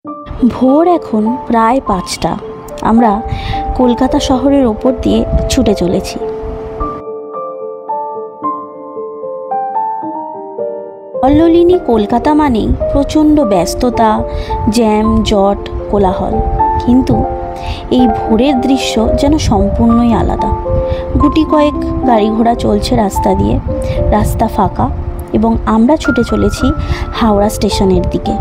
ভোর এখন প্রায় 5টা। আমরা কলকাতা শহরের ওপর দিয়ে ছুটে চলেছি। কল্লোলিনী কলকাতা মানেই প্রচণ্ড ব্যস্ততা, জ্যাম, জট, কোলাহল। কিন্তু এই ভোরের দৃশ্য যেন সম্পূর্ণই আলাদা। গুটি কয়েক গাড়ি ঘোড়া চলছে রাস্তা দিয়ে, রাস্তা ফাঁকা, এবং আমরা ছুটে চলেছি হাওড়া স্টেশনের দিকে।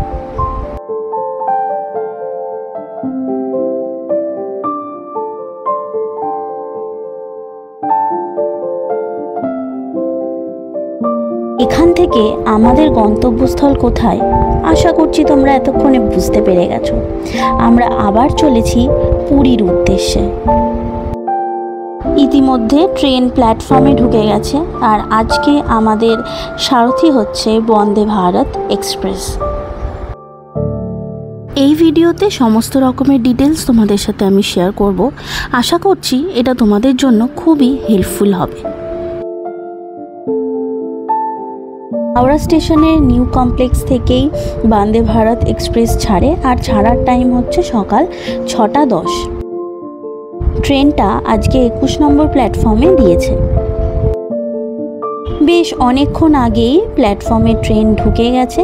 এখান থেকে আমাদের গন্তব্যস্থল কোথায় আশা করছি তোমরা এতক্ষণে বুঝতে পেরে গেছো। আমরা আবার চলেছি পুরীর উদ্দেশ্যে। ইতিমধ্যে ট্রেন প্ল্যাটফর্মে ঢুকে গেছে, আর আজকে আমাদের সারথি হচ্ছে বন্দে ভারত এক্সপ্রেস। এই ভিডিওতে সমস্ত রকমের ডিটেলস তোমাদের সাথে আমি শেয়ার করব। আশা করছি এটা তোমাদের জন্য খুবই হেল্পফুল হবে। হাওড়া স্টেশনের নিউ কমপ্লেক্স থেকেই বন্দে ভারত এক্সপ্রেস ছাড়ে, আর ছাড়ার টাইম হচ্ছে সকাল 6:10। ট্রেনটা আজকে 21 নম্বর প্ল্যাটফর্মে দিয়েছে। বেশ অনেকক্ষণ আগেই প্ল্যাটফর্মে ট্রেন ঢুকে গেছে,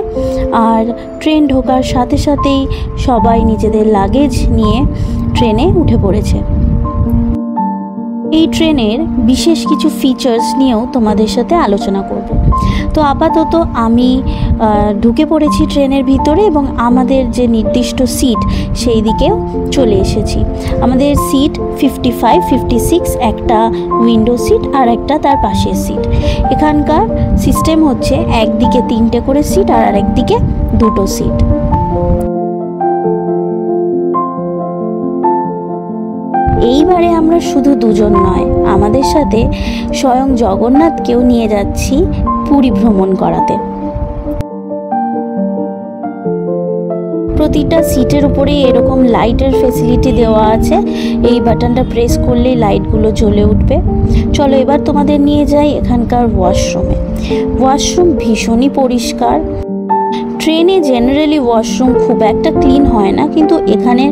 আর ট্রেন ঢোকার সাথে সাথেই সবাই নিজেদের লাগেজ নিয়ে ট্রেনে উঠে পড়েছে। এই ট্রেনের বিশেষ কিছু ফিচার্স নিয়েও তোমাদের সাথে আলোচনা করব। তো আপাতত আমি ঢুকে পড়েছি ট্রেনের ভিতরে, এবং আমাদের যে নির্দিষ্ট সিট সেই দিকেও চলে এসেছি। আমাদের সিট 55, 56, একটা উইন্ডো সিট আর একটা তার পাশের সিট। এখানকার সিস্টেম হচ্ছে একদিকে 3টে করে সিট আর আরেকদিকে 2টো সিট। এইবারে আমরা শুধু দুজন নয়, আমাদের সাথে স্বয়ং জগন্নাথকেও নিয়ে যাচ্ছি পুরী ভ্রমণ করাতে। প্রতিটা সিটের উপরে এরকম লাইটের ফেসিলিটি দেওয়া আছে। এই বাটনটা প্রেস করলেই লাইটগুলো জ্বলে উঠবে। চলো এবার তোমাদের নিয়ে যাই এখানকার ওয়াশরুমে। ওয়াশরুম ভীষণই পরিষ্কার। ট্রেনে জেনারেলি ওয়াশরুম খুব একটা ক্লিন হয় না, কিন্তু এখানে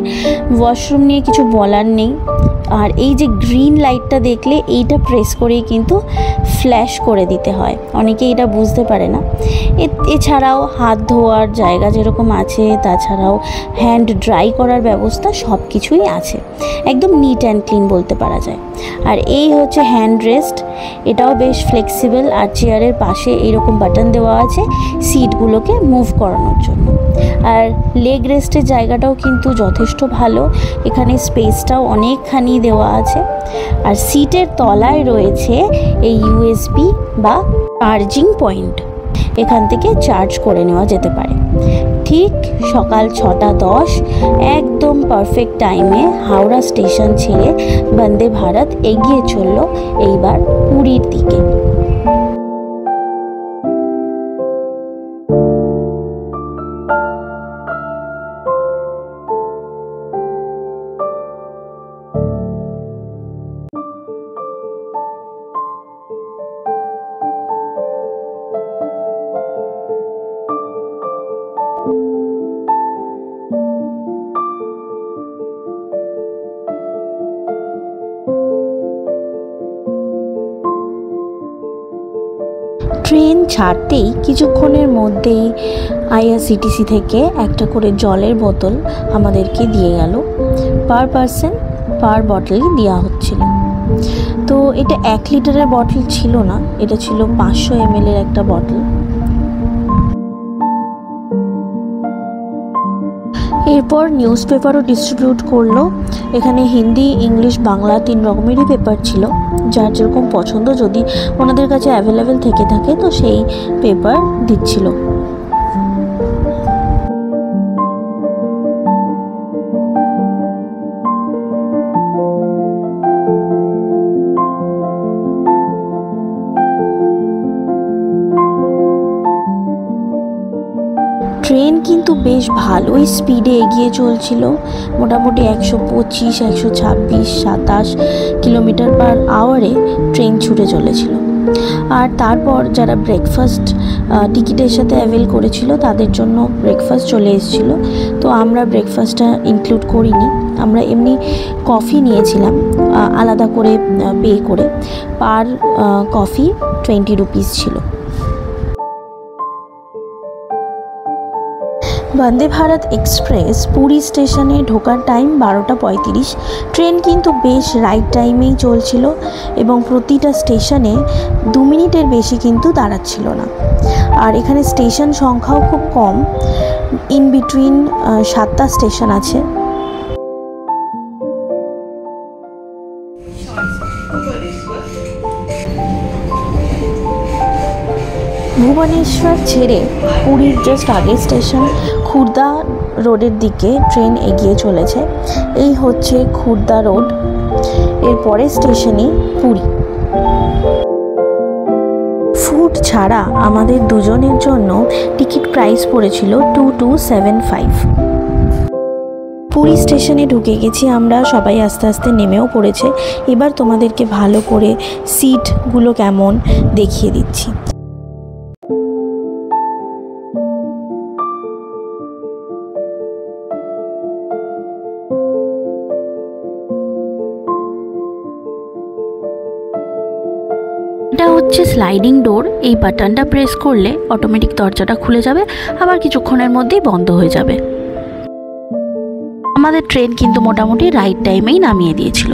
ওয়াশরুম নিয়ে কিছু বলার নেই। আর এই যে গ্রিন লাইটটা দেখলে, এইটা প্রেস করেই কিন্তু ফ্ল্যাশ করে দিতে হয়। অনেকে এটা বুঝতে পারে না। এছাড়াও হাত ধোয়ার জায়গা যেরকম আছে, তাছাড়াও হ্যান্ড ড্রাই করার ব্যবস্থা, সব কিছুই আছে। একদম নিট অ্যান্ড ক্লিন বলতে পারা যায়। আর এই হচ্ছে হ্যান্ড রেস্ট, এটাও বেশ ফ্লেক্সিবল। আর চেয়ারের পাশে এইরকম বাটন দেওয়া আছে সিটগুলোকে মুভ করানোর জন্য। আর লেগ রেস্টের জায়গাটাও কিন্তু যথেষ্ট ভালো। এখানে স্পেসটাও অনেকখানি দেওয়া আছে। আর সিটের তলায় রয়েছে এই USB বা চার্জিং পয়েন্ট। এখান থেকে চার্জ করে নেওয়া যেতে পারে। ঠিক সকাল 6:10 একদম পারফেক্ট টাইমে হাওড়া স্টেশন ছেড়ে বন্দে ভারত এগিয়ে চলল এইবার পুরীর দিকে। ট্রেন ছাড়তেই কিছুক্ষণের মধ্যেই IRCTC থেকে একটা করে জলের বোতল আমাদেরকে দিয়ে গেল। পার পারসন পার বটলই দেওয়া হচ্ছিল। তো এটা 1 লিটারের বটল ছিল না, এটা ছিল 500 ml এর একটা বটল। এরপর নিউজ পেপারও ডিস্ট্রিবিউট করলো। এখানে হিন্দি, ইংলিশ, বাংলা 3 রকমেরই পেপার ছিল। যার যেরকম পছন্দ, যদি ওনাদের কাছে অ্যাভেলেবেল থেকে থাকে তো সেই পেপার দিচ্ছিল। ট্রেন কিন্তু বেশ ভালোই স্পিডে এগিয়ে চলছিল। মোটামুটি 125, 126, 27 কিলোমিটার পার আওয়ারে ট্রেন ছুটে চলেছিল। আর তারপর যারা ব্রেকফাস্ট টিকিটের সাথে অ্যাভেল করেছিল তাদের জন্য ব্রেকফাস্ট চলে এসেছিল। তো আমরা ব্রেকফাস্টটা ইনক্লুড করিনি, আমরা এমনি কফি নিয়েছিলাম আলাদা করে পে করে। পার কফি 20 রুপিস ছিল। বন্দে ভারত এক্সপ্রেস পুরী স্টেশনে ঢোকার টাইম 12:35। ট্রেন কিন্তু বেশ রাইট টাইমেই চলছিল এবং প্রতিটা স্টেশনে 2 মিনিটের বেশি কিন্তু দাঁড়াচ্ছিল না। আর এখানে স্টেশন সংখ্যাও খুব কম, ইন বিটুইন 7টা স্টেশন আছে। ভুবনেশ্বর ছেড়ে পুরীর জাস্ট আগের স্টেশন খুর্দা রোডের দিকে ট্রেন এগিয়ে চলেছে। এই হচ্ছে খুর্দা রোড, এর পরের স্টেশনই পুরী। ফুড ছাড়া আমাদের দুজনের জন্য টিকিট প্রাইস পড়েছিল 2275। পুরী স্টেশনে ঢুকে গেছি আমরা, সবাই আস্তে আস্তে নেমেও পড়েছে। এবার তোমাদেরকে ভালো করে সিটগুলো কেমন দেখিয়ে দিচ্ছি। এটা হচ্ছে স্লাইডিং ডোর, এই বাটনটা প্রেস করলে অটোমেটিক দরজাটা খুলে যাবে, আবার কিছুক্ষণের মধ্যেই বন্ধ হয়ে যাবে। আমাদের ট্রেন কিন্তু মোটামুটি রাইট টাইমেই নামিয়ে দিয়েছিল।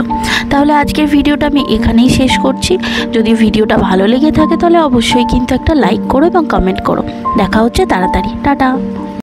তাহলে আজকের ভিডিওটা আমি এখানেই শেষ করছি। যদি ভিডিওটা ভালো লেগে থাকে তাহলে অবশ্যই কিন্তু একটা লাইক করো এবং কমেন্ট করো। দেখা হচ্ছে তাড়াতাড়ি, টাটা।